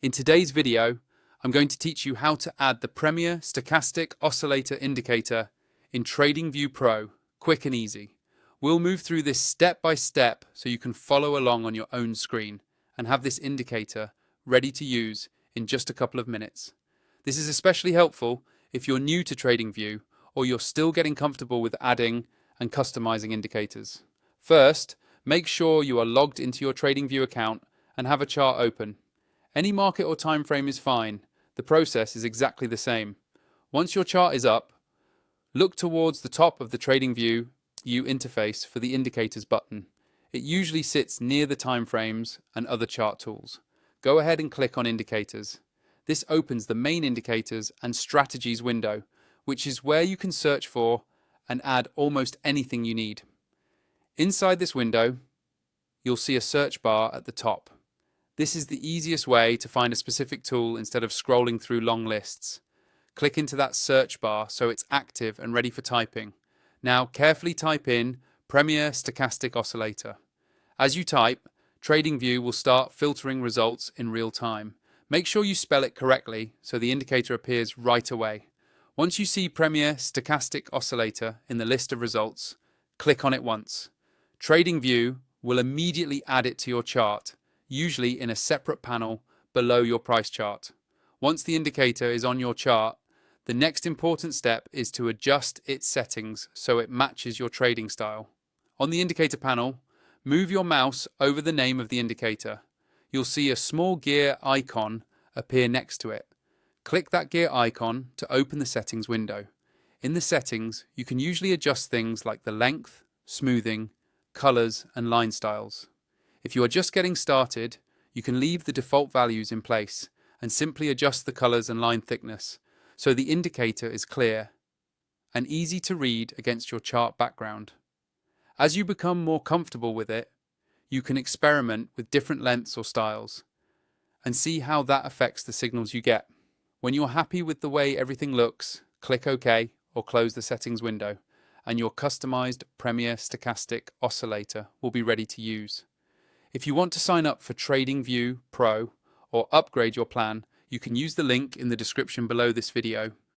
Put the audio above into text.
In today's video, I'm going to teach you how to add the Premier Stochastic Oscillator Indicator in TradingView Pro, quick and easy. We'll move through this step by step so you can follow along on your own screen and have this indicator ready to use in just a couple of minutes. This is especially helpful if you're new to TradingView or you're still getting comfortable with adding and customizing indicators. First, make sure you are logged into your TradingView account and have a chart open. Any market or time frame is fine. The process is exactly the same. Once your chart is up, look towards the top of the TradingView interface for the indicators button. It usually sits near the time frames and other chart tools. Go ahead and click on Indicators. This opens the main indicators and strategies window, which is where you can search for and add almost anything you need. Inside this window, you'll see a search bar at the top. This is the easiest way to find a specific tool instead of scrolling through long lists. Click into that search bar so it's active and ready for typing. Now carefully type in Premier Stochastic Oscillator. As you type, TradingView will start filtering results in real time. Make sure you spell it correctly so the indicator appears right away. Once you see Premier Stochastic Oscillator in the list of results, click on it once. TradingView will immediately add it to your chart, usually in a separate panel below your price chart. Once the indicator is on your chart, the next important step is to adjust its settings so it matches your trading style. On the indicator panel, move your mouse over the name of the indicator. You'll see a small gear icon appear next to it. Click that gear icon to open the settings window. In the settings, you can usually adjust things like the length, smoothing, colors, and line styles. If you are just getting started, you can leave the default values in place and simply adjust the colors and line thickness so the indicator is clear and easy to read against your chart background. As you become more comfortable with it, you can experiment with different lengths or styles and see how that affects the signals you get. When you're happy with the way everything looks, click OK or close the settings window, and your customized Premier Stochastic Oscillator will be ready to use. If you want to sign up for TradingView Pro or upgrade your plan, you can use the link in the description below this video.